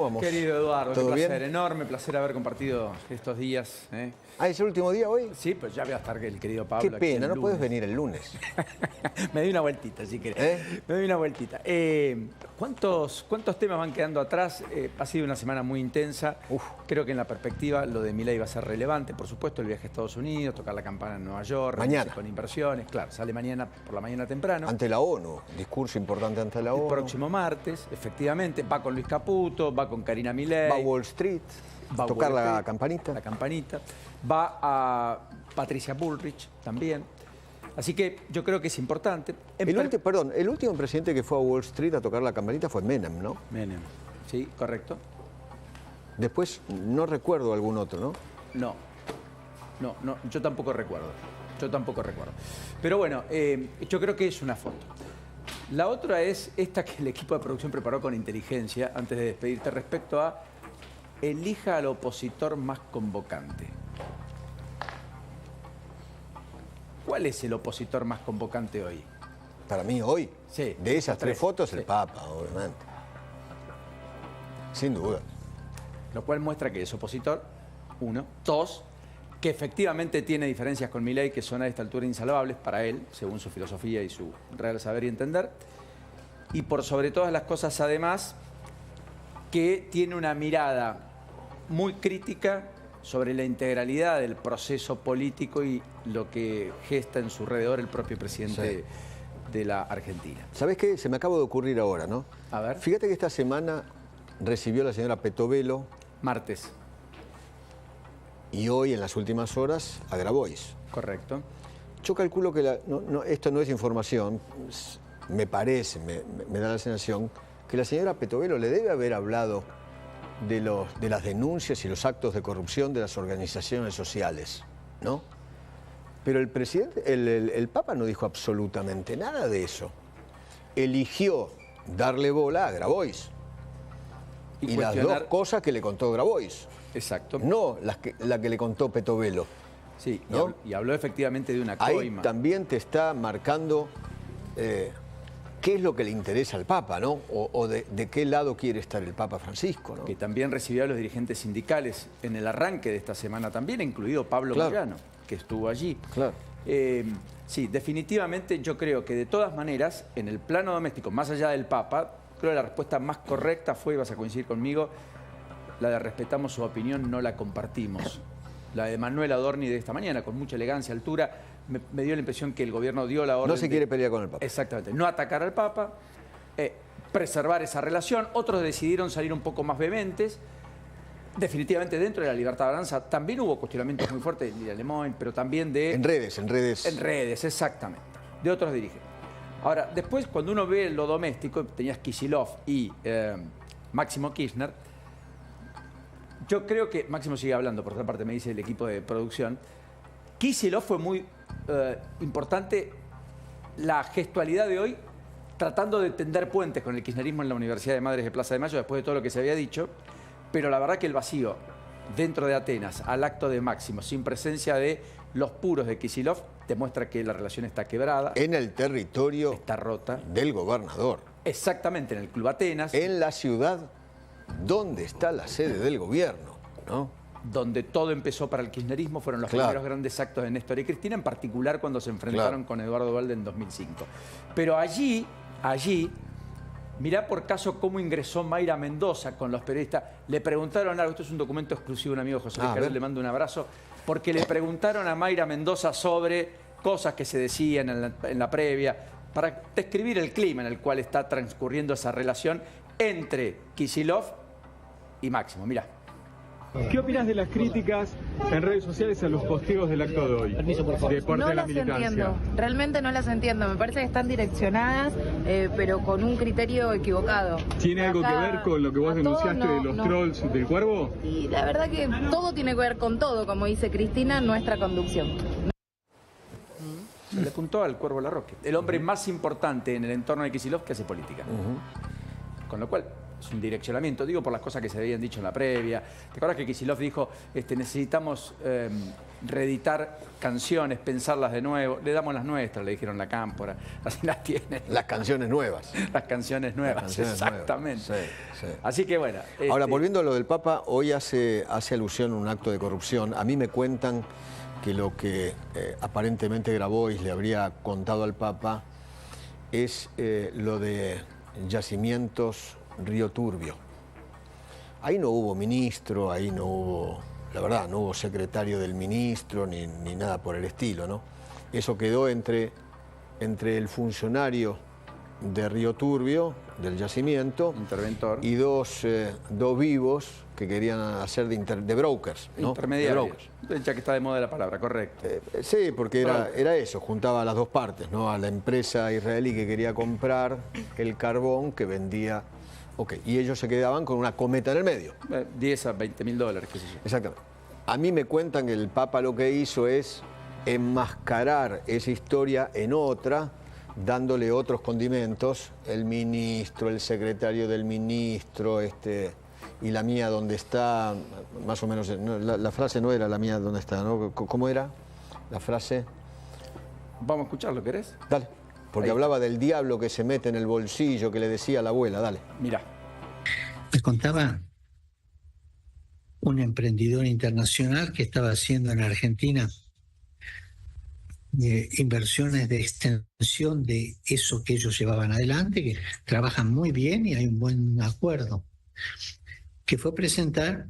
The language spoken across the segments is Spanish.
Vamos. Querido Eduardo, qué ¿Todo placer, bien? enorme placer haber compartido estos días. Ah, ¿es el último día hoy? Sí, pues ya voy a estar el querido Pablo. Qué aquí pena, el no puedes lunes. venir el lunes. Me doy una vueltita, si querés. Me doy una vueltita. ¿Cuántos temas van quedando atrás? Ha sido una semana muy intensa. Creo que en la perspectiva lo de Milei va a ser relevante. Por supuesto, el viaje a Estados Unidos, tocar la campana en Nueva York, Mañana. con inversiones. Claro, sale mañana por la mañana temprano. Ante la ONU, discurso importante ante la ONU. El próximo martes, efectivamente, va con Luis Caputo, va con Karina Milei. Va a Wall Street, Va a tocar Wall la Street, campanita. La campanita. Va a Patricia Bullrich también. Así que yo creo que es importante. El último presidente que fue a Wall Street a tocar la campanita fue Menem, ¿no? Menem. Sí, correcto. Después no recuerdo algún otro, ¿no? No, yo tampoco recuerdo. Pero bueno, yo creo que es una foto. La otra es esta que el equipo de producción preparó con inteligencia antes de despedirte respecto a elija al opositor más convocante. ¿Cuál es el opositor más convocante hoy? Para mí hoy, Sí, de esas tres fotos, sí. el Papa, obviamente. Sin duda. Lo cual muestra que es opositor, uno. Dos, que efectivamente tiene diferencias con Milei que son a esta altura insalvables para él, según su filosofía y su real saber y entender. Y por sobre todas las cosas, además, que tiene una mirada muy crítica sobre la integralidad del proceso político y lo que gesta en su alrededor el propio presidente de la Argentina. ¿Sabés qué? Se me acaba de ocurrir ahora, ¿no? A ver. Fíjate que esta semana recibió la señora Petovelo Martes. y hoy, en las últimas horas, a Grabois. Correcto. Yo calculo que esto no es información, me parece, me da la sensación que la señora Petovelo le debe haber hablado de las denuncias y los actos de corrupción de las organizaciones sociales, ¿no? Pero el presidente, el Papa no dijo absolutamente nada de eso. Eligió darle bola a Grabois. Y las dos cosas que le contó Grabois. Exacto. No la que le contó Petovelo. Sí, ¿no? y habló efectivamente de una Ahí coima. también te está marcando qué es lo que le interesa al Papa, ¿no? O de qué lado quiere estar el Papa Francisco, ¿no? Que también recibió a los dirigentes sindicales en el arranque de esta semana también, incluido Pablo Claro. Moyano, que estuvo allí. Claro. Sí, definitivamente yo creo que de todas maneras, en el plano doméstico, más allá del Papa, creo que la respuesta más correcta fue, y vas a coincidir conmigo, la de respetamos su opinión, no la compartimos. La de Manuel Adorni de esta mañana, con mucha elegancia, altura, me dio la impresión que el gobierno dio la orden. No se quiere pelear con el Papa. Exactamente, no atacar al Papa, preservar esa relación. Otros decidieron salir un poco más vehementes. Definitivamente dentro de la libertad de avanza también hubo cuestionamientos muy fuertes de Lía Lemoyne, pero también de... En redes. En redes, exactamente, de otros dirigentes. Ahora, después cuando uno ve lo doméstico, tenías Kicillof y Máximo Kirchner, yo creo que, Máximo sigue hablando, por otra parte me dice el equipo de producción, Kicillof fue muy importante la gestualidad de hoy, tratando de tender puentes con el kirchnerismo en la Universidad de Madres de Plaza de Mayo, después de todo lo que se había dicho, pero la verdad que el vacío dentro de Atenas, al acto de Máximo, sin presencia de los puros de Kicillof, demuestra que la relación está quebrada. En el territorio está rota. Del gobernador. Exactamente, en el Club Atenas. En la ciudad donde está la sede del gobierno, ¿no? Donde todo empezó para el kirchnerismo, fueron los primeros grandes actos de Néstor y Cristina, en particular cuando se enfrentaron con Eduardo Duhalde en 2005. Pero allí, mirá por caso cómo ingresó Mayra Mendoza con los periodistas. Le preguntaron algo, esto es un documento exclusivo de un amigo, José Luis Carol, le mando un abrazo, porque le preguntaron a Mayra Mendoza sobre cosas que se decían en la previa, para describir el clima en el cual está transcurriendo esa relación entre Kicillof y Máximo. Mirá. ¿Qué opinas de las críticas en redes sociales a los posteos del acto de hoy? Permiso, por favor. De parte de la militancia. No las entiendo, realmente no las entiendo. Me parece que están direccionadas, pero con un criterio equivocado. ¿Tiene algo que ver con lo que vos denunciaste de los trolls del Cuervo? Y la verdad que todo tiene que ver con todo, como dice Cristina, en nuestra conducción. Se le apuntó al Cuervo Larroque, el hombre más importante en el entorno de Kicillof que hace política. Con lo cual, es un direccionamiento, digo por las cosas que se habían dicho en la previa. ¿Te acuerdas que Kicillof dijo, necesitamos reeditar canciones, pensarlas de nuevo? Le damos las nuestras, le dijeron la Cámpora, así las tienen. Las canciones nuevas. Las canciones nuevas, Las canciones exactamente. nuevas. Sí, sí. Así que bueno. Ahora, volviendo a lo del Papa, hoy hace alusión a un acto de corrupción. A mí me cuentan que lo que aparentemente Grabois le habría contado al Papa es lo de Yacimientos Río Turbio. Ahí no hubo ministro, ahí no hubo, la verdad, no hubo secretario del ministro ni nada por el estilo, ¿no? Eso quedó entre el funcionario de Río Turbio, del yacimiento, interventor, y dos vivos que querían hacer de brokers, ¿no? Intermediarios. Ya que está de moda la palabra, correcto. Sí, porque era eso, juntaba las dos partes, ¿no? A la empresa israelí que quería comprar el carbón que vendía. Ok, y ellos se quedaban con una cometa en el medio. 10 a 20 mil dólares, qué sé yo. Exactamente. A mí me cuentan que el Papa lo que hizo es enmascarar esa historia en otra, dándole otros condimentos, el ministro, el secretario del ministro, y la mía donde está, más o menos, no, la frase no era la mía donde está, ¿no? ¿Cómo era la frase? Vamos a escucharlo, ¿querés? Dale, porque ahí hablaba del diablo que se mete en el bolsillo, que le decía a la abuela, dale. Mirá. Me contaba un emprendedor internacional que estaba haciendo en Argentina inversiones de extensión de eso que ellos llevaban adelante, que trabajan muy bien y hay un buen acuerdo, que fue presentar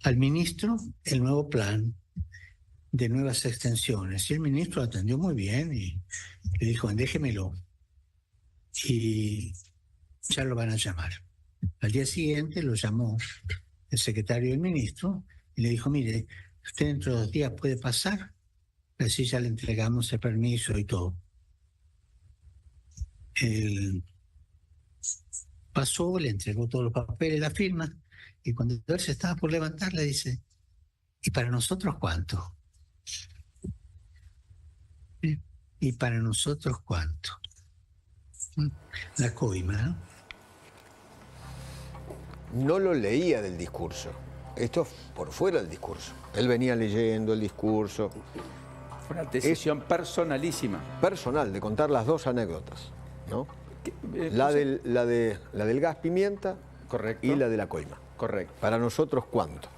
al ministro el nuevo plan de nuevas extensiones. Y el ministro atendió muy bien y le dijo, déjemelo. Y ya lo van a llamar. Al día siguiente lo llamó el secretario del ministro y le dijo, mire, usted dentro de 2 días puede pasar, así ya le entregamos el permiso y todo. Él pasó, le entregó todos los papeles, la firma, y cuando él se estaba por levantar le dice, ¿y para nosotros cuánto? ¿Y para nosotros cuánto? La coima, ¿no? No lo leía del discurso. Esto por fuera del discurso. Él venía leyendo el discurso. Fue una decisión personalísima. Personal, de contar las dos anécdotas, ¿no? La del gas pimienta, correcto, y la de la coima. Correcto. Para nosotros, ¿cuánto?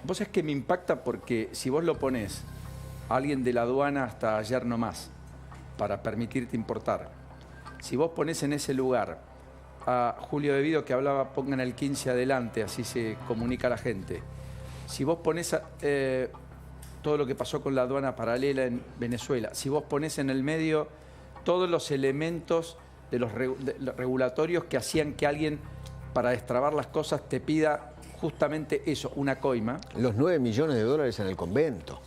Vos es que me impacta porque si vos lo ponés a alguien de la aduana hasta ayer nomás para permitirte importar, si vos ponés en ese lugar a Julio De Vido que hablaba, pongan el 15 adelante, así se comunica a la gente. Si vos ponés todo lo que pasó con la aduana paralela en Venezuela, si vos ponés en el medio todos los elementos de los regulatorios que hacían que alguien, para destrabar las cosas, te pida justamente eso, una coima. Los 9 millones de dólares en el convento.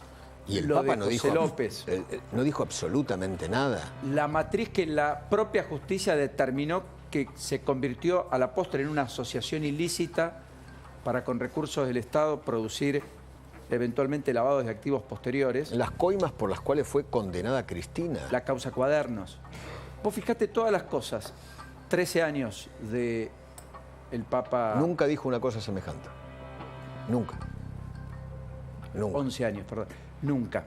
Y el Papa no dijo absolutamente nada. La matriz que la propia justicia determinó que se convirtió a la postre en una asociación ilícita para, con recursos del Estado, producir eventualmente lavados de activos posteriores. Las coimas por las cuales fue condenada Cristina. La causa Cuadernos. Vos fijate todas las cosas. 13 años de el Papa... Nunca dijo una cosa semejante. Nunca. Nunca. 11 años, perdón. Nunca.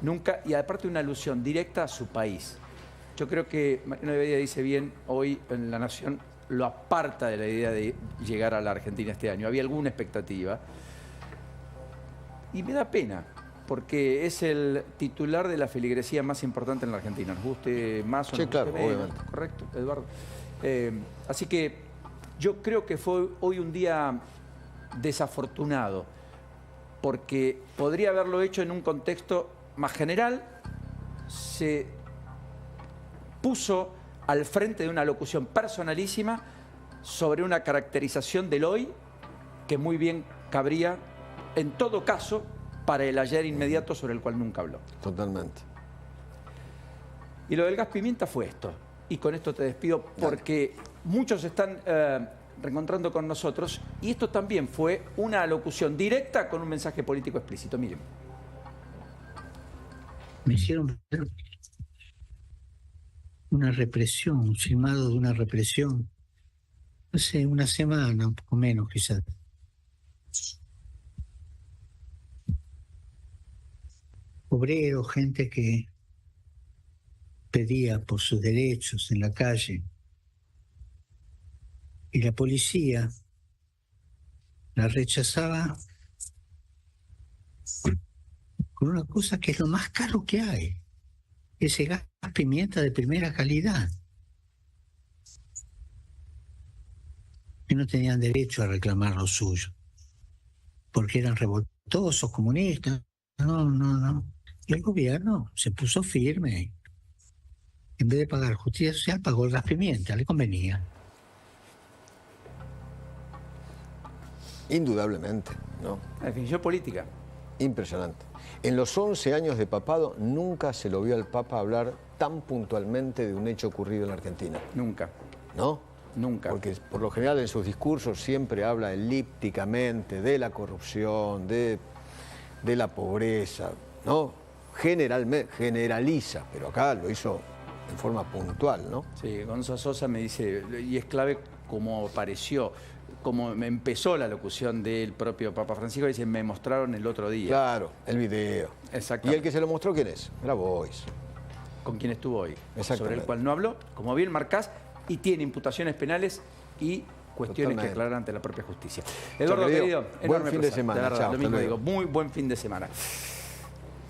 Nunca. Y aparte una alusión directa a su país. Yo creo que Mariano de Badía dice bien, hoy en La Nación lo aparta de la idea de llegar a la Argentina este año. Había alguna expectativa. Y me da pena, porque es el titular de la feligresía más importante en la Argentina. ¿Nos guste más o no? Sí, claro, obviamente. Correcto, Eduardo. Así que yo creo que fue hoy un día desafortunado, porque podría haberlo hecho en un contexto más general. Se puso al frente de una locución personalísima sobre una caracterización del hoy que muy bien cabría, en todo caso, para el ayer inmediato sobre el cual nunca habló. Totalmente. Y lo del gas pimienta fue esto. Y con esto te despido porque muchos están reencontrando con nosotros y esto también fue una alocución directa con un mensaje político explícito. Miren. Me hicieron ver una represión, un filmado de una represión hace una semana, un poco menos quizás. Obreros, gente que pedía por sus derechos en la calle. Y la policía la rechazaba con una cosa que es lo más caro que hay. Ese gas pimienta de primera calidad. Y no tenían derecho a reclamar lo suyo, porque eran revoltosos, comunistas. No. Y el gobierno se puso firme. En vez de pagar justicia social, pagó el gas pimienta, le convenía. Indudablemente, ¿no? La definición política. Impresionante. En los 11 años de papado nunca se lo vio al Papa hablar tan puntualmente de un hecho ocurrido en la Argentina. Nunca. ¿No? Nunca. Porque por lo general en sus discursos siempre habla elípticamente de la corrupción, de la pobreza, ¿no? Generalmente, generaliza, pero acá lo hizo en forma puntual, ¿no? Sí, Gonzalo Sosa me dice, y es clave cómo apareció, cómo empezó la locución del propio Papa Francisco, dice, me mostraron el otro día. Claro, el video. Exacto. ¿Y el que se lo mostró quién es? Grabois. Con quien estuvo hoy. Sobre el Exactamente. cual no habló, como bien marcás, y tiene imputaciones penales y cuestiones Totalmente. que aclarar ante la propia justicia. Eduardo, querido, querido, buen enorme fin de placer. semana. verdad, Chao, lo hasta mismo luego. digo, muy buen fin de semana.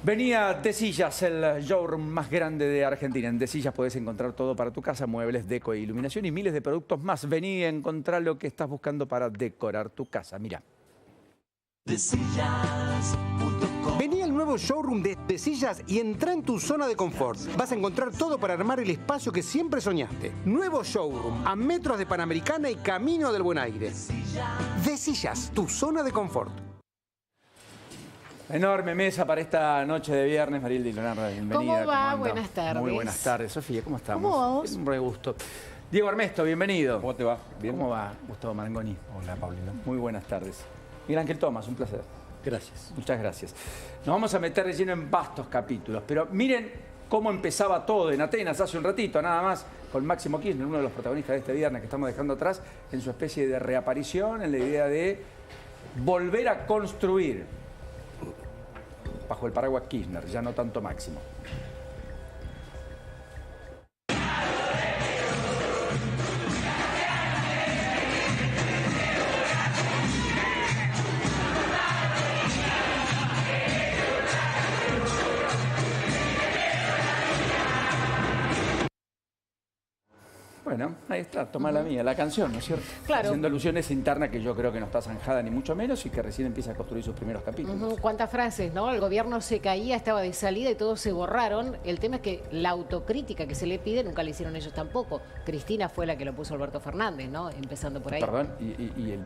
Venía Desillas, el showroom más grande de Argentina. En Desillas podés encontrar todo para tu casa, muebles, deco e iluminación y miles de productos más. Vení a encontrar lo que estás buscando para decorar tu casa. Mirá. Vení al nuevo showroom de Desillas y entra en tu zona de confort. Vas a encontrar todo para armar el espacio que siempre soñaste. Nuevo showroom, a metros de Panamericana y camino del Buen Aire. Desillas, tu zona de confort. Enorme mesa para esta noche de viernes. Mariel y Leonardo, bienvenida. ¿Cómo va? anda? Buenas tardes. Muy buenas tardes. Sofía, ¿cómo estamos? ¿Cómo vamos? Es un re gusto. Diego Armesto, bienvenido. ¿Cómo te va? ¿Bien? ¿Cómo va, Gustavo Marangoni? Hola, Paulino. Muy buenas tardes. Miguel Ángel Tomás, un placer. Gracias. Muchas gracias. Nos vamos a meter de lleno en vastos capítulos, pero miren cómo empezaba todo en Atenas hace un ratito, nada más, con Máximo Kirchner, uno de los protagonistas de este viernes que estamos dejando atrás, en su especie de reaparición, en la idea de volver a construir bajo el paraguas Kirchner, ya no tanto Máximo. Bueno, ahí está, toma la mía, la canción, ¿no es cierto? Claro. Haciendo alusiones internas que yo creo que no está zanjada ni mucho menos y que recién empieza a construir sus primeros capítulos. ¿Cuántas frases, no? El gobierno se caía, estaba de salida y todos se borraron. El tema es que la autocrítica que se le pide nunca la hicieron ellos tampoco. Cristina fue la que lo puso Alberto Fernández, ¿no? Empezando por ahí. Perdón, y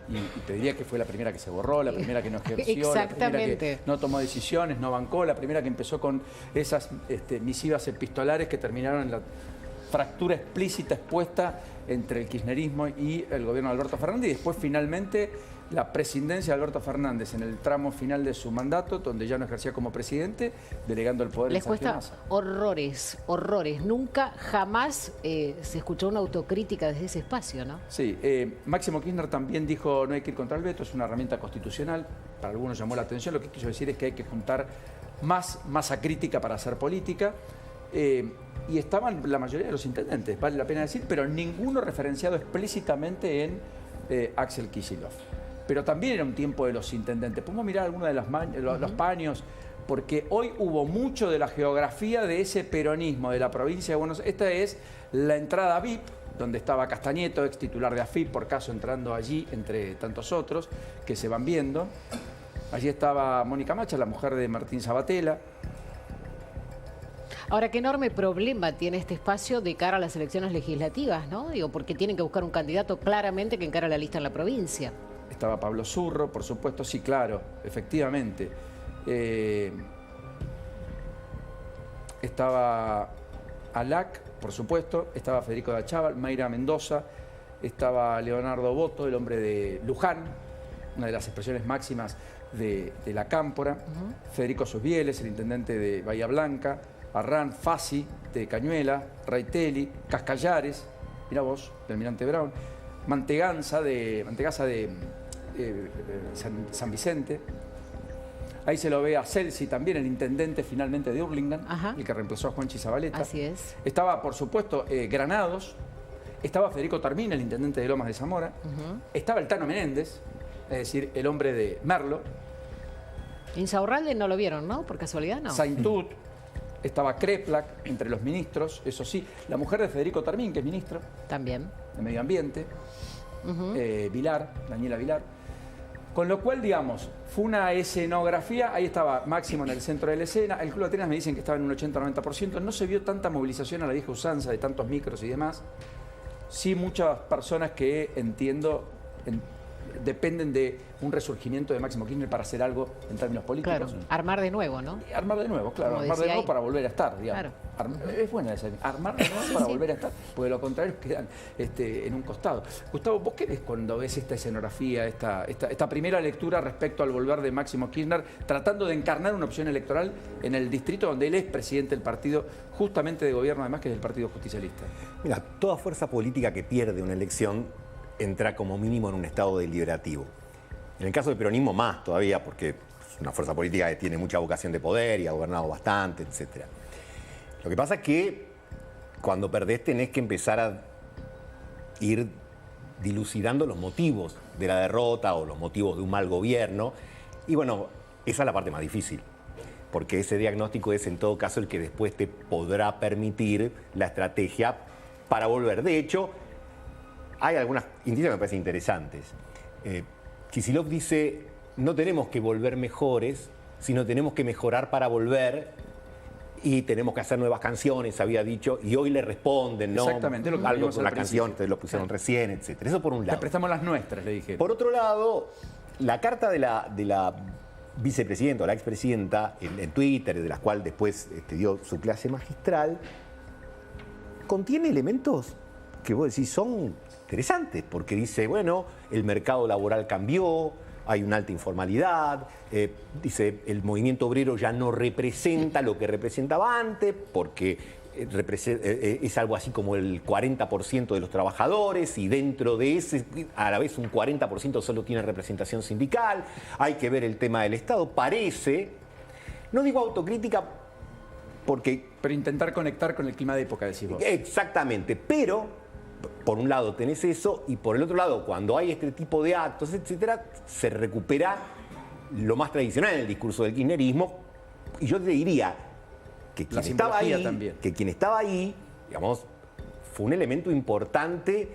te diría que fue la primera que se borró, la primera que no ejerció, la primera Exactamente. que no tomó decisiones, no bancó, la primera que empezó con esas misivas epistolares que terminaron en la fractura explícita expuesta entre el kirchnerismo y el gobierno de Alberto Fernández y después finalmente la presidencia de Alberto Fernández en el tramo final de su mandato, donde ya no ejercía como presidente, delegando el poder Les en Sergio cuesta Massa. horrores, horrores. Nunca, jamás se escuchó una autocrítica desde ese espacio, ¿no? Sí, Máximo Kirchner también dijo no hay que ir contra el veto, es una herramienta constitucional, para algunos llamó la atención, lo que quiso decir es que hay que juntar más masa crítica para hacer política. Y estaban la mayoría de los intendentes, vale la pena decir, pero ninguno referenciado explícitamente en Axel Kicillof. Pero también era un tiempo de los intendentes. Podemos mirar algunos de los paños, porque hoy hubo mucho de la geografía de ese peronismo de la provincia de Buenos Aires. Esta es la entrada VIP, donde estaba Castañeto, ex titular de AFIP, por caso entrando allí, entre tantos otros que se van viendo. Allí estaba Mónica Macha, la mujer de Martín Sabatella. Ahora, qué enorme problema tiene este espacio de cara a las elecciones legislativas, ¿no? Digo, porque tienen que buscar un candidato claramente que encara la lista en la provincia. Estaba Pablo Zurro, por supuesto, sí, claro, efectivamente. Estaba Alac, por supuesto, estaba Federico Dachával, Mayra Mendoza, estaba Leonardo Boto, el hombre de Luján, una de las expresiones máximas de la Cámpora, Federico Susbieles, el intendente de Bahía Blanca, Arran, Fassi, de Cañuela, Raitelli, Cascallares, mira vos, del Almirante Brown, Mantegaza de San Vicente. Ahí se lo ve a Celsi también, el intendente finalmente de Hurlingham, el que reemplazó a Juanchi Zabaleta. Así es. Estaba, por supuesto, Granados. Estaba Federico Tarmín, el intendente de Lomas de Zamora. Estaba el Tano Menéndez, es decir, el hombre de Merlo. Insaurralde no lo vieron, ¿no? Por casualidad, ¿no? Saintut. Estaba Kreplak entre los ministros, eso sí. La mujer de Federico Tarmín, que es ministro. También. De Medio Ambiente. Vilar, Daniela Vilar. Con lo cual, digamos, fue una escenografía. Ahí estaba Máximo en el centro de la escena. El Club Atenas me dicen que estaba en un 80-90%. No se vio tanta movilización a la vieja usanza de tantos micros y demás. Sí, muchas personas que entiendo dependen de un resurgimiento de Máximo Kirchner para hacer algo en términos políticos. Claro, armar de nuevo, ¿no? Armar de nuevo, claro. Como Armar de nuevo ahí. para volver a estar, digamos. Claro. Es buena esa. Armar de nuevo para volver a estar, porque lo contrario quedan en un costado. Gustavo, ¿vos qué ves cuando ves esta escenografía, esta primera lectura respecto al volver de Máximo Kirchner, tratando de encarnar una opción electoral en el distrito donde él es presidente del partido, justamente de gobierno además, que es el Partido Justicialista? Mira, toda fuerza política que pierde una elección entra como mínimo en un estado deliberativo. En el caso del peronismo más todavía, porque es una fuerza política que tiene mucha vocación de poder y ha gobernado bastante, etc. Lo que pasa es que cuando perdés tenés que empezar a ir dilucidando los motivos de la derrota o los motivos de un mal gobierno. Y bueno, esa es la parte más difícil, porque ese diagnóstico es en todo caso el que después te podrá permitir la estrategia para volver. De hecho, hay algunas indicios que me parecen interesantes. Kicillof dice, no tenemos que volver mejores, sino tenemos que mejorar para volver y tenemos que hacer nuevas canciones, había dicho, y hoy le responden, ¿no? Exactamente, lo que algo vimos por al la canción, ustedes lo pusieron recién, etc. Eso por un lado. Le prestamos las nuestras, le dije. Por otro lado, la carta de la vicepresidenta o la expresidenta en Twitter, de la cual después dio su clase magistral, contiene elementos que vos decís son interesantes, porque dice, bueno, el mercado laboral cambió, hay una alta informalidad, dice, el movimiento obrero ya no representa lo que representaba antes, porque es algo así como el 40% de los trabajadores y dentro de ese, a la vez un 40% solo tiene representación sindical, hay que ver el tema del Estado, parece, no digo autocrítica porque... Pero intentar conectar con el clima de época, decís vos. Exactamente, pero... Por un lado tenés eso y por el otro lado, cuando hay este tipo de actos, etcétera, se recupera lo más tradicional en el discurso del kirchnerismo. Y yo te diría que quien estaba ahí, digamos, fue un elemento importante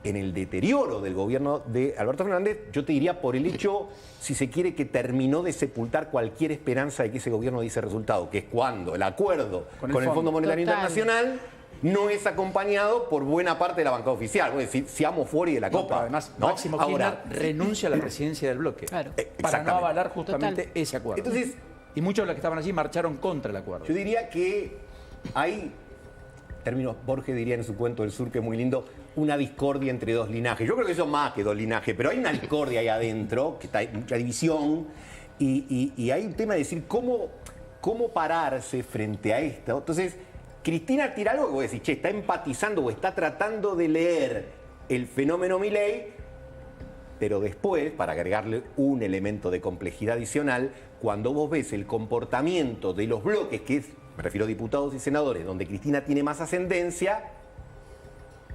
en el deterioro del gobierno de Alberto Fernández. Yo te diría por el hecho, si se quiere, que terminó de sepultar cualquier esperanza de que ese gobierno diese resultado, que es cuando el acuerdo con el Fondo Monetario Internacional no es acompañado por buena parte de la bancada oficial. Voy a decir, seamos fuera de la copa. Además, ¿no? Máximo Kirchner renuncia a la presidencia del bloque para no avalar justamente ese acuerdo. Entonces, y muchos de los que estaban allí marcharon contra el acuerdo. Yo diría que hay, términos Borges diría en su cuento del sur, que es muy lindo, una discordia entre dos linajes. Yo creo que son más que dos linajes, pero hay una discordia ahí adentro, que está mucha división, y hay un tema de decir cómo pararse frente a esto. Entonces, Cristina tira algo que vos decís, che, está empatizando o está tratando de leer el fenómeno Milei, pero después, para agregarle un elemento de complejidad adicional, cuando vos ves el comportamiento de los bloques, que es, me refiero a diputados y senadores, donde Cristina tiene más ascendencia,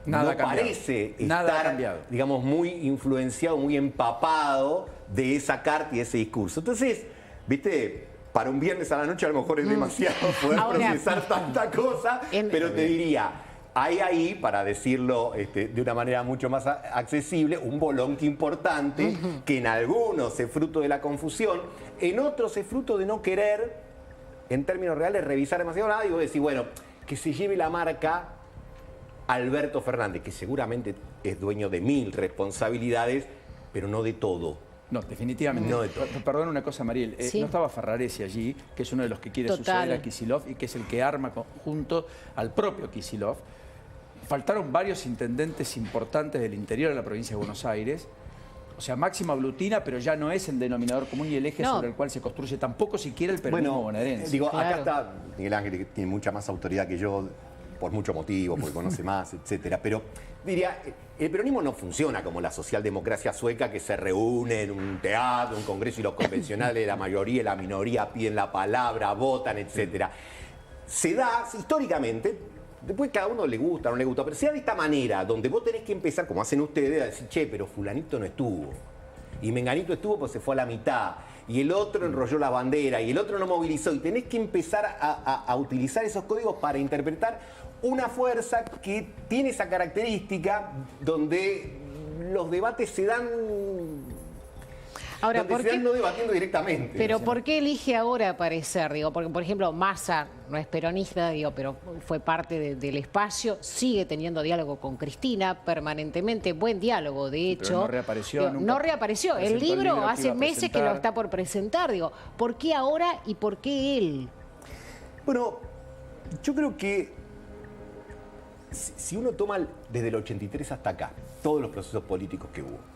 no parece estar, digamos, muy influenciado, muy empapado de esa carta y de ese discurso. Entonces, viste... Para un viernes a la noche a lo mejor es demasiado poder procesar tanta cosa, pero te diría, hay ahí, para decirlo de una manera mucho más accesible, un bolonqui importante que en algunos es fruto de la confusión, en otros es fruto de no querer, en términos reales, revisar demasiado nada y vos decís, bueno, que se lleve la marca Alberto Fernández, que seguramente es dueño de 1000 responsabilidades, pero no de todo. No, definitivamente. No, perdón una cosa, Mariel. No estaba Ferraresi allí, que es uno de los que quiere suceder a Kicillof y que es el que arma junto al propio Kicillof. Faltaron varios intendentes importantes del interior de la provincia de Buenos Aires. O sea, Máximo aglutina, pero ya no es el denominador común y el eje sobre el cual se construye tampoco siquiera el peronismo bonaerense. Digo, acá está Miguel Ángel, que tiene mucha más autoridad que yo por muchos motivos, porque conoce más, etcétera. Pero diría, el peronismo no funciona como la socialdemocracia sueca, que se reúne en un teatro, un congreso, y los convencionales, la mayoría y la minoría piden la palabra, votan, etcétera. Se da históricamente, después cada uno le gusta, no le gusta, pero se da de esta manera, donde vos tenés que empezar, como hacen ustedes, a decir, che, pero fulanito no estuvo. Y menganito estuvo, pues se fue a la mitad. Y el otro enrolló la bandera, y el otro no movilizó. Y tenés que empezar a utilizar esos códigos para interpretar una fuerza que tiene esa característica donde los debates se dan... Ahora, ¿por qué no debatiendo directamente? Pero ¿por qué elige ahora aparecer? Digo, porque, por ejemplo, Massa no es peronista, digo, pero fue parte del espacio, sigue teniendo diálogo con Cristina permanentemente, buen diálogo, de hecho. Pero no reapareció digo, nunca. No reapareció. El libro hace iba a meses que presentar. lo está por presentar. Digo, ¿por qué ahora y por qué él? Bueno, yo creo que si uno toma desde el 83 hasta acá, todos los procesos políticos que hubo,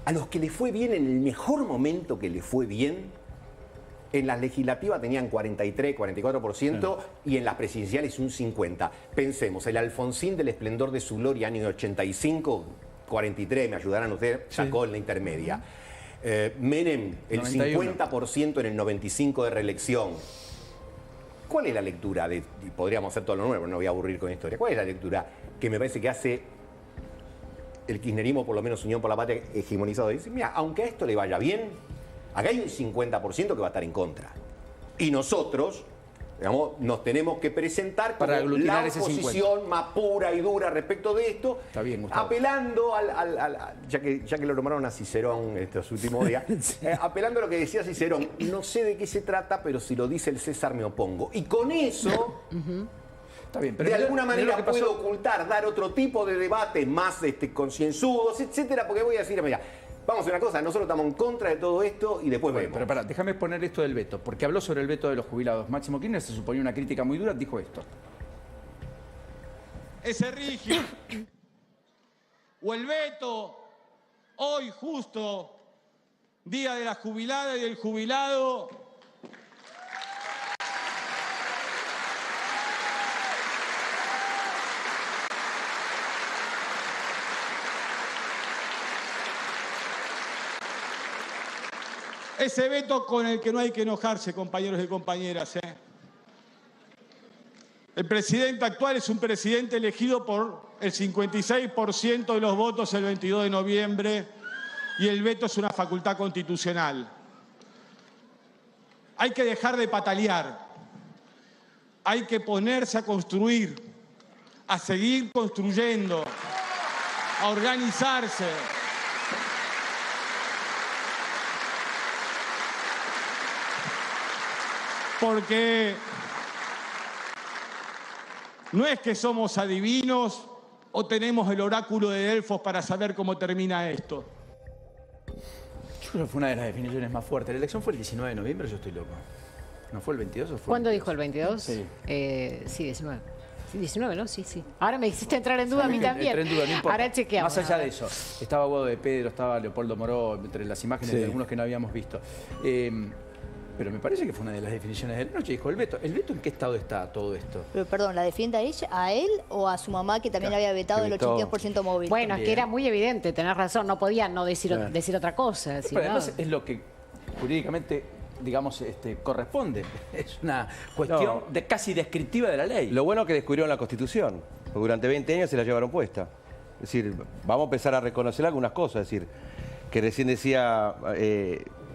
a los que le fue bien en el mejor momento que le fue bien, en las legislativas tenían 43, 44% y en las presidenciales un 50%. Pensemos, el Alfonsín del esplendor de su gloria, año 85, 43, me ayudarán ustedes, sacó en la intermedia. Menem, el 91. 50% en el 95 de reelección. ¿Cuál es la lectura? Y podríamos hacer todo lo nuevo, no voy a aburrir con historia. ¿Cuál es la lectura que me parece que hace el kirchnerismo, por lo menos Unión por la Patria, hegemonizado? Dice, mira, aunque a esto le vaya bien, acá hay un 50% que va a estar en contra. Y nosotros, digamos, nos tenemos que presentar como la oposición más pura y dura respecto de esto. Está bien, Gustavo. Apelando ya que lo nombraron a Cicerón estos últimos días, apelando a lo que decía Cicerón, no sé de qué se trata, pero si lo dice el César me opongo. Y con eso... Está bien, pero de alguna manera que puedo ocultar, dar otro tipo de debate más concienzudos, etcétera, porque voy a decir, mira, vamos a hacer una cosa, nosotros estamos en contra de todo esto y después vemos. Pero pará, déjame poner esto del veto, porque habló sobre el veto de los jubilados. Máximo Kirchner, se suponía una crítica muy dura, dijo esto. Ese rígido o el veto, hoy justo, día de la jubilada y del jubilado, ese veto con el que no hay que enojarse, compañeros y compañeras. El presidente actual es un presidente elegido por el 56% de los votos el 22 de noviembre y el veto es una facultad constitucional. Hay que dejar de patalear. Hay que ponerse a construir, a seguir construyendo, a organizarse. Porque no es que somos adivinos o tenemos el oráculo de Delfos para saber cómo termina esto. Yo creo que fue una de las definiciones más fuertes. La elección fue el 19 de noviembre, yo estoy loco. ¿No fue el 22 o fue ¿Cuándo el dijo el 22? Sí. Sí, 19. Sí, 19, ¿no? Sí, sí. Ahora me hiciste entrar en duda a mí también. Entré en duda, no importa. Ahora chequeamos. Más allá de eso, estaba Guado de Pedro, estaba Leopoldo Moró, entre las imágenes de algunos que no habíamos visto. Pero me parece que fue una de las definiciones de la noche. Dijo, ¿el veto en qué estado está todo esto? Pero perdón, ¿la defiende a ella, a él o a su mamá que también había vetado el 82% móvil? Bueno, es que era muy evidente, tenés razón, no podía no decir otra cosa. Pero además es lo que jurídicamente, digamos, corresponde. Es una cuestión casi descriptiva de la ley. Lo bueno que descubrieron la Constitución, porque durante 20 años se la llevaron puesta. Es decir, vamos a empezar a reconocer algunas cosas. Es decir, que recién decía...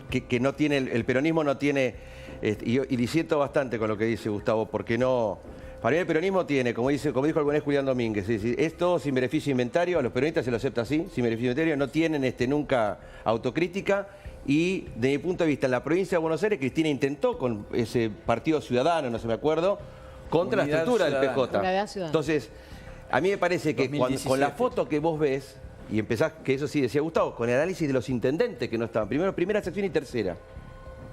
Que no tiene, el peronismo no tiene, y disiento bastante con lo que dice Gustavo, porque no, para mí el peronismo tiene, como dijo alguna vez Julián Domínguez, es todo sin beneficio de inventario, a los peronistas se lo acepta así, sin beneficio de inventario, no tienen nunca autocrítica, y de mi punto de vista en la provincia de Buenos Aires, Cristina intentó con ese partido ciudadano, no se me acuerdo, contra la estructura del PJ. Entonces, a mí me parece que con la foto que vos ves, y empezás, que eso sí decía Gustavo, con el análisis de los intendentes que no estaban. Primera sección y tercera.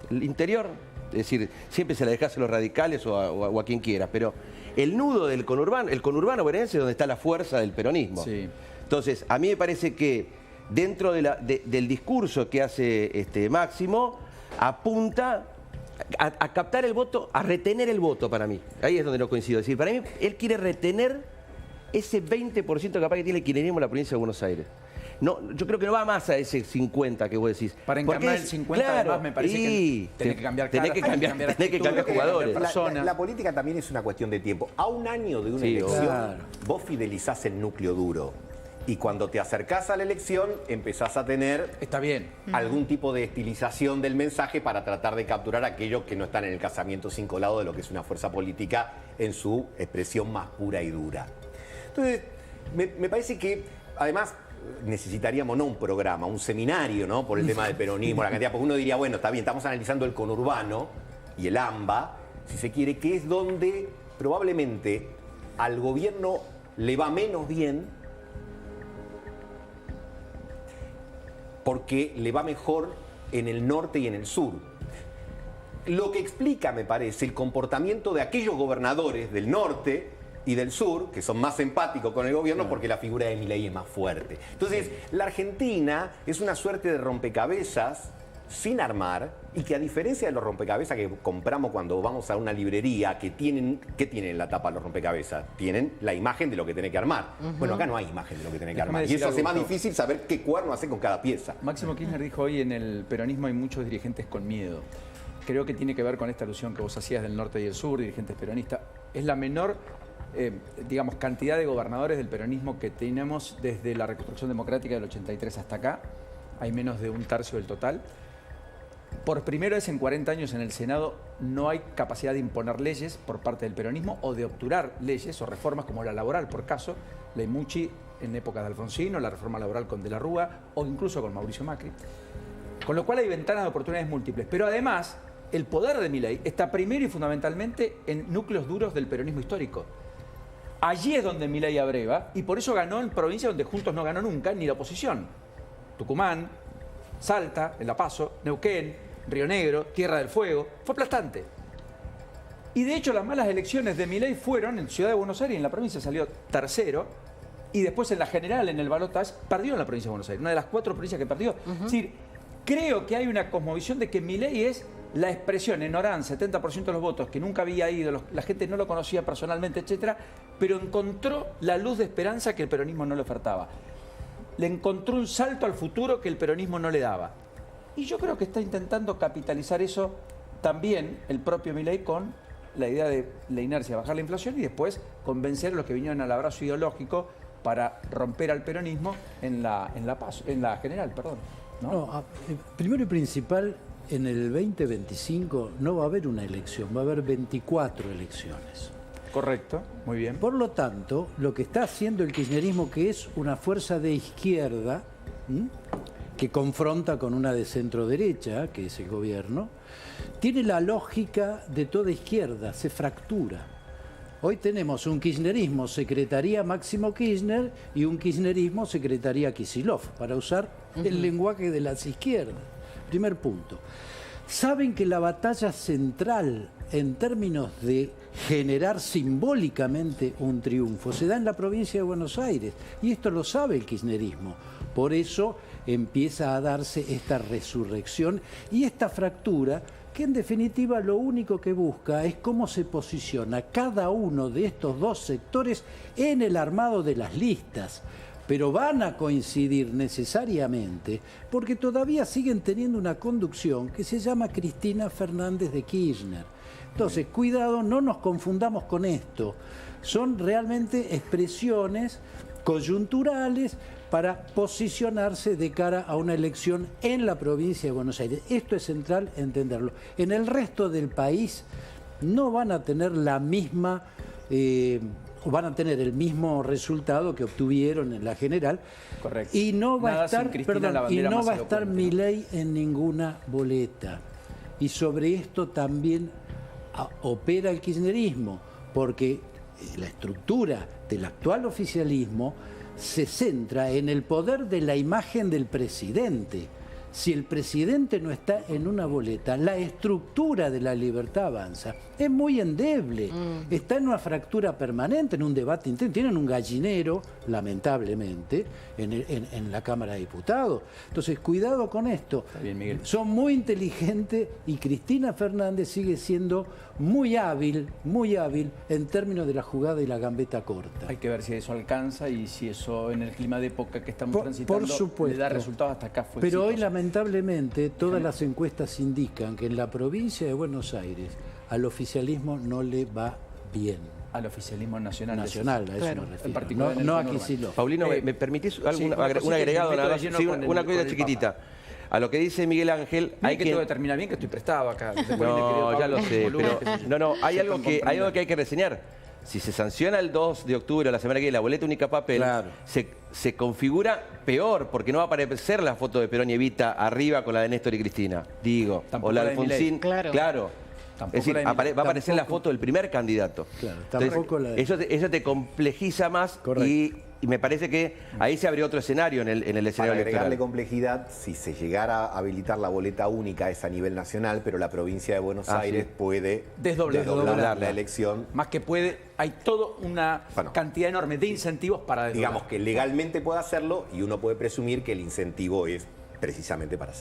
El interior, es decir, siempre se la dejás a los radicales o a quien quiera, pero el nudo del conurbano, el conurbano bonaerense es donde está la fuerza del peronismo. Sí. Entonces, a mí me parece que dentro del discurso que hace Máximo, apunta a captar el voto, a retener el voto para mí. Ahí es donde no coincido. Es decir, para mí él quiere retener ese 20% capaz que tiene el kirchnerismo en la provincia de Buenos Aires. No, yo creo que no va más a ese 50 que vos decís. Para encarnar el 50 claro, además me parece que tenés que cambiar caras, tenés que cambiar jugadores. La política también es una cuestión de tiempo. A un año de una elección, vos fidelizás el núcleo duro. Y cuando te acercás a la elección, empezás a tener algún tipo de estilización del mensaje para tratar de capturar a aquellos que no están en el casamiento sin colado de lo que es una fuerza política en su expresión más pura y dura. Entonces, me parece que, además, necesitaríamos no un programa, un seminario, ¿no? Por el tema del peronismo, la cantidad, porque uno diría, bueno, está bien, estamos analizando el conurbano y el AMBA, si se quiere, que es donde probablemente al gobierno le va menos bien porque le va mejor en el norte y en el sur. Lo que explica, me parece, el comportamiento de aquellos gobernadores del norte y del sur, que son más empáticos con el gobierno porque la figura de Milei es más fuerte. Entonces, la Argentina es una suerte de rompecabezas sin armar y que, a diferencia de los rompecabezas que compramos cuando vamos a una librería, ¿qué tienen en la tapa los rompecabezas? Tienen la imagen de lo que tenés que armar. Bueno, acá no hay imagen de lo que tenés que armar. Y eso hace más difícil saber qué cuerno hacer con cada pieza. Máximo Kirchner dijo hoy, en el peronismo hay muchos dirigentes con miedo. Creo que tiene que ver con esta alusión que vos hacías del norte y el sur, dirigentes peronistas. Es la menor digamos, cantidad de gobernadores del peronismo que tenemos desde la reconstrucción democrática del 83 hasta acá. Hay menos de un tercio del total. Por primera vez en 40 años en el Senado no hay capacidad de imponer leyes por parte del peronismo o de obturar leyes o reformas como la laboral, por caso, Ley Mucci en épocas de Alfonsino, la reforma laboral con De la Rúa o incluso con Mauricio Macri. Con lo cual hay ventanas de oportunidades múltiples. Pero además, el poder de Milei está primero y fundamentalmente en núcleos duros del peronismo histórico. Allí es donde Milei abreva y por eso ganó en provincias donde Juntos no ganó nunca, ni la oposición. Tucumán, Salta, en La Paso, Neuquén, Río Negro, Tierra del Fuego. Fue aplastante. Y de hecho las malas elecciones de Milei fueron en Ciudad de Buenos Aires, en la provincia salió tercero, y después en la general, en el balotaje, perdió en la provincia de Buenos Aires, una de las 4 provincias que perdió. Es decir, creo que hay una cosmovisión de que Milei es la expresión en Orán, 70% de los votos, que nunca había ido, la gente no lo conocía personalmente, etcétera, pero encontró la luz de esperanza que el peronismo no le ofertaba. Le encontró un salto al futuro que el peronismo no le daba. Y yo creo que está intentando capitalizar eso también el propio Milei con la idea de la inercia, bajar la inflación y después convencer a los que vinieron al abrazo ideológico para romper al peronismo en la general, perdón. No, primero y principal, en el 2025 no va a haber una elección, va a haber 24 elecciones. Correcto, muy bien. Por lo tanto, lo que está haciendo el kirchnerismo, que es una fuerza de izquierda, que confronta con una de centro derecha, que es el gobierno, tiene la lógica de toda izquierda, se fractura. Hoy tenemos un kirchnerismo secretaría Máximo Kirchner y un kirchnerismo secretaría Kicillof, para usar el lenguaje de las izquierdas. Primer punto. Saben que la batalla central en términos de generar simbólicamente un triunfo se da en la provincia de Buenos Aires, y esto lo sabe el kirchnerismo. Por eso empieza a darse esta resurrección y esta fractura, que en definitiva lo único que busca es cómo se posiciona cada uno de estos dos sectores en el armado de las listas. Pero van a coincidir necesariamente porque todavía siguen teniendo una conducción que se llama Cristina Fernández de Kirchner. Entonces, cuidado, no nos confundamos con esto. Son realmente expresiones coyunturales para posicionarse de cara a una elección en la provincia de Buenos Aires. Esto es central entenderlo. En el resto del país no van a tener la misma... van a tener el mismo resultado que obtuvieron en la general. Correcto. Y no va a estar, Milei en ninguna boleta. Y sobre esto también opera el kirchnerismo, porque la estructura del actual oficialismo se centra en el poder de la imagen del presidente. si el presidente no está en una boleta, la estructura de la Libertad Avanza es muy endeble. Está en una fractura permanente, en un debate intenso. Tienen un gallinero, lamentablemente, en la Cámara de Diputados. Entonces, cuidado con esto. Está bien, Miguel. Son muy inteligentes y Cristina Fernández sigue siendo muy hábil en términos de la jugada y la gambeta corta. Hay que ver si eso alcanza y si eso en el clima de época que estamos transitando por supuesto, le da resultados. Hasta acá fue pero hoy exitoso. Lamentablemente todas las encuestas indican que en la provincia de Buenos Aires al oficialismo no le va bien. Al oficialismo nacional. Nacional, a eso claro, me refiero. en particular No a Kicillof. Paulino, ¿me permitís un cosita agregado? que me Nada meto más? de lleno Sí, con una el cosa chiquitita. A lo que dice Miguel Ángel, Hay que tengo que terminar bien, que estoy prestado acá. No, ya lo sé, pero hay algo que hay que reseñar. Si se sanciona el 2 de octubre, la semana que viene, la boleta única papel, claro, se configura peor, porque no va a aparecer la foto de Perón y Evita arriba con la de Néstor y Cristina, digo, Tampoco o la de la de Milei. Alfonsín. Claro. Es decir, va a aparecer la foto del primer candidato. Claro, Entonces, tampoco la de... eso te complejiza más y me parece que ahí se abrió otro escenario en el Para escenario agregarle electoral. complejidad, si se llegara a habilitar la boleta única es a nivel nacional, pero la provincia de Buenos Aires puede desdoblar la elección. Más que puede, hay toda una cantidad enorme de incentivos para desdoblar. Digamos que legalmente puede hacerlo y uno puede presumir que el incentivo es precisamente para hacerlo.